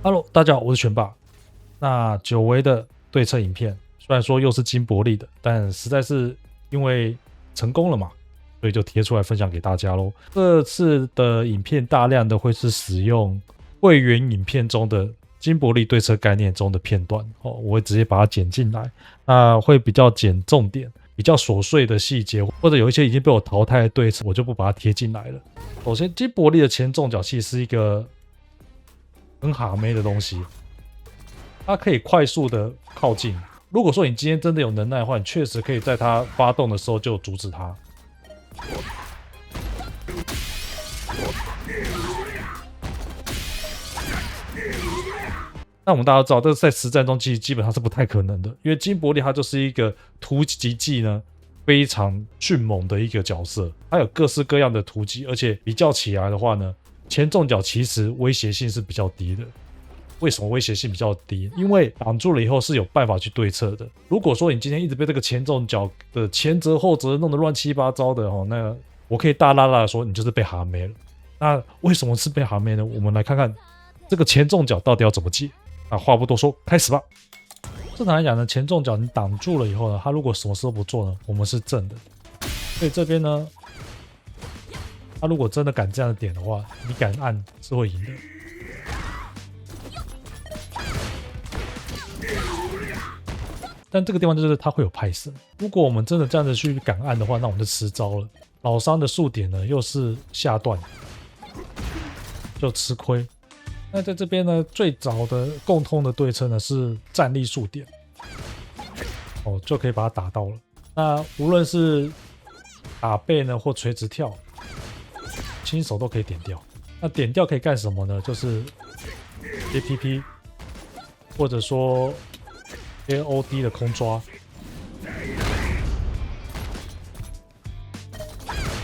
Hello， 大家好，我是拳爸。那久違的对策影片，雖然說又是金伯利的，但實在是因為成功了嘛，所以就貼出來分享給大家咯。這次的影片大量的會是使用會員影片中的金伯利對策概念中的片段哦，我會直接把它剪進來，那會比較剪重點，比較瑣碎的細節，或者有一些已經被我淘汰的對策，我就不把它貼進來了。首先，金伯利的前重腳其實是一個很哈妹的東西，它可以快速的靠近。如果說你今天真的有能耐的話，你確實可以在它發動的時候就阻止它。那我們大家都知道，這個在實戰中基本上是不太可能的，因為金伯利它就是一個突擊技呢非常迅猛的一個角色，它有各式各樣的突擊，而且比较起來的話呢，前重腳其實威脅性是比較低的。為什麼威脅性比較低？因為擋住了以後是有辦法去對策的。如果說你今天一直被這個前重腳的前折後折弄得亂七八糟的哦，那我可以大剌剌的說你就是被哈妹了。那為什麼是被哈妹呢？我們來看看這個前重腳到底要怎麼解。那話不多說，開始吧。正常來講呢，前重腳你擋住了以後呢，他如果什麼事都不做呢，我們是正的。所以這邊呢，他如果真的敢這樣點的話，你敢按是會贏的。但這個地方就是它會有派生，如果我們真的這樣子去敢按的話，那我們就吃招了。老傷的數點呢又是下段，就吃虧。那在這邊呢，最早的共通的對策呢是站立數點，哦，就可以把它打到了。那無論是打背呢或垂直跳，輕手都可以點掉。那點掉可以幹什麼呢？就是 APP 或者說 AOD 的空抓，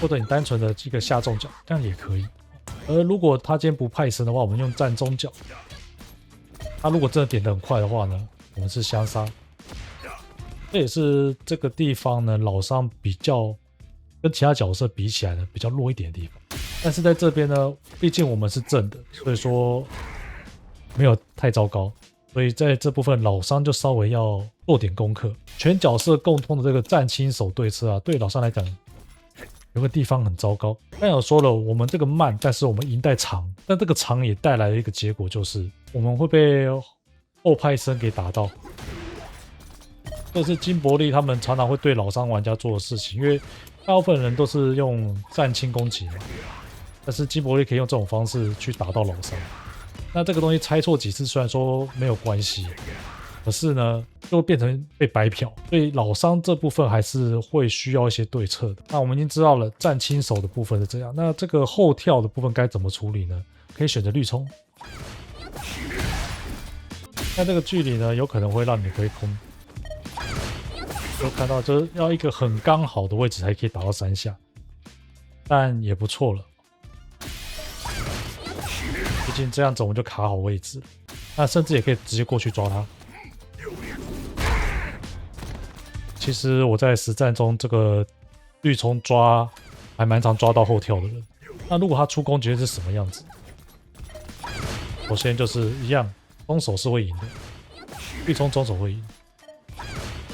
或者你單純的這個下重腳，這樣也可以。而如果他今天不派生的話，我們用站中腳。他如果真的點得很快的話呢，我們是相殺。這也是這個地方呢，老傷比較跟其他角色比起來呢比較弱一點的地方。但是在這邊呢，畢竟我們是正的，所以說沒有太糟糕。所以在這部分老傷就稍微要做點功課。全角色共通的這個站輕手對策啊，对老傷來講有個地方很糟糕。剛有說了，我們這個慢，但是我們銀帶長，但這個長也帶來了一個結果，就是我們會被後派生給打到。這是金伯利他們常常會對老傷玩家做的事情，因為大部分人都是用站輕攻擊嘛，但是金伯利可以用這種方式去打到老傷。那這個東西猜錯幾次，雖然說沒有關係，可是呢，就會變成被白嫖，所以老傷這部分還是會需要一些對策的。那我們已經知道了站輕手的部分是這樣，那這個後跳的部分該怎麼處理呢？可以選擇綠衝。那這個距離呢，有可能會讓你回空。有看到，就是要一個很剛好的位置才可以打到3下，但也不錯了。畢竟這樣子我們就卡好位置，那甚至也可以直接過去抓他。其實我在實戰中這個綠衝抓還蠻常抓到後跳的人。那如果他出攻絕對是什麼樣子？首先就是一樣，雙手是會贏的。綠衝中手會贏。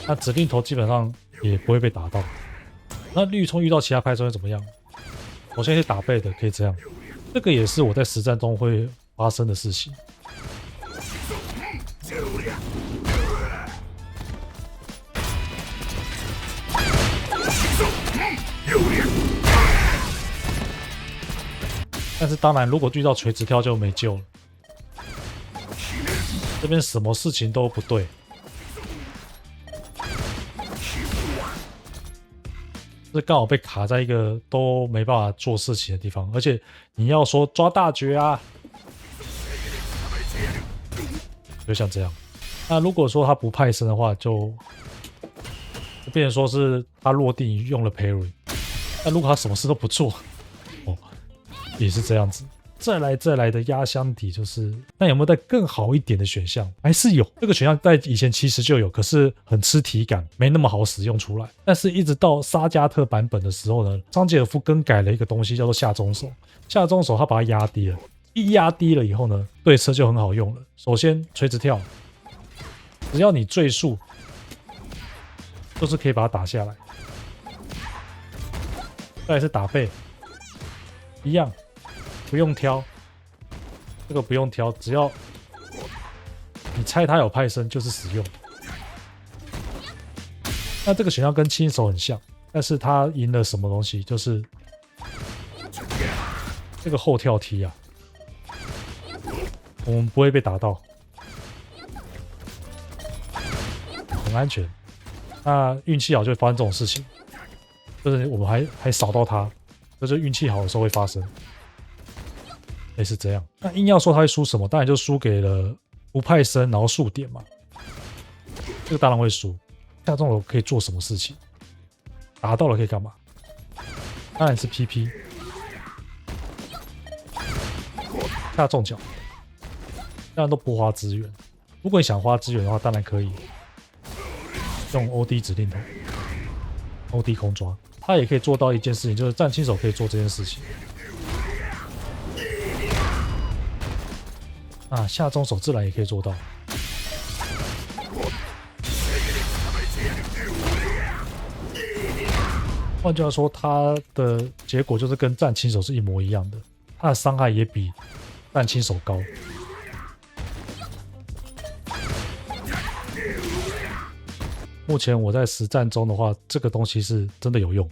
那指令頭基本上也不會被打到。那綠衝遇到其他派生會怎麼樣？我現在是打背的，可以這樣。這個也是我在實戰中會發生的事情。但是當然，如果遇到垂直跳就沒救了。這邊什麼事情都不對，這剛好被卡在一個都沒辦法做事情的地方，而且你要說抓大絕啊，就像這樣。那如果說他不派生的話，就變成說是他落地用了 parry。那如果他什麼事都不做，哦，也是這樣子。再來的壓箱底就是，那有沒有再更好一點的選項？還是有，這個選項在以前其實就有，可是很吃體感，沒那麼好使用出來。但是一直到沙加特版本的時候呢，張杰爾夫更改了一個東西，叫做下中手。下中手他把它壓低了，一壓低了以後呢，對策就很好用了。首先垂直跳，只要你最速，就是可以把它打下來。再來是打背，一樣。不用挑，這個不用挑，只要你猜他有派生就是使用。那這個選項跟輕手很像，但是他贏了什麼東西？就是這個後跳踢啊，我們不會被打到，很安全。那運氣好就會發生這種事情，就是我們還掃到他，就是運氣好的時候會發生。類似這樣，那硬要說他會輸什麼，當然就輸給了不派生，然後數點嘛。這個當然會輸。下中手可以做什麼事情？打到了可以幹嘛？當然是 PP。下重腳，當然都不花資源。如果你想花資源的話，當然可以用 OD 指令頭 ，OD 空抓，他也可以做到一件事情，就是戰輕手可以做這件事情。啊，下中手自然也可以做到。換句話說，他的結果就是跟戰輕手是一模一樣的，他的傷害也比戰輕手高。目前我在實戰中的話，這個東西是真的有用。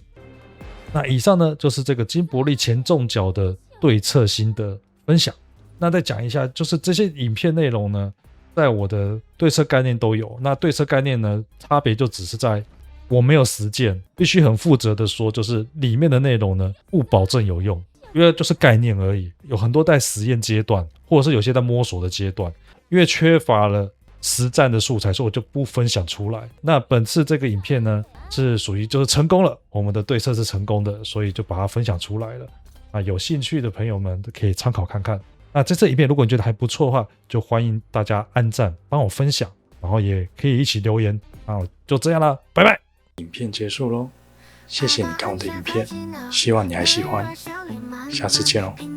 那以上呢，就是這個金伯利前重腳的對策心得分享。那再講一下，就是這些影片內容呢，在我的對策概念都有。那对策概念呢，差別就只是在我沒有實踐，必須很負責的說，就是裡面的內容呢，不保證有用，因為就是概念而已。有很多在實驗階段，或者是有些在摸索的階段，因為缺乏了實戰的素材，所以我就不分享出來。那本次這個影片呢，是屬於就是成功了，我們的對策是成功的，所以就把它分享出來了。啊，有興趣的朋友們可以參考看看。那這次影片如果你覺得還不錯的話，就歡迎大家按讚，幫我分享，然後也可以一起留言。那就這樣啦，拜拜。影片結束嘍，謝謝你看我的影片，希望你還喜歡，下次見嘍。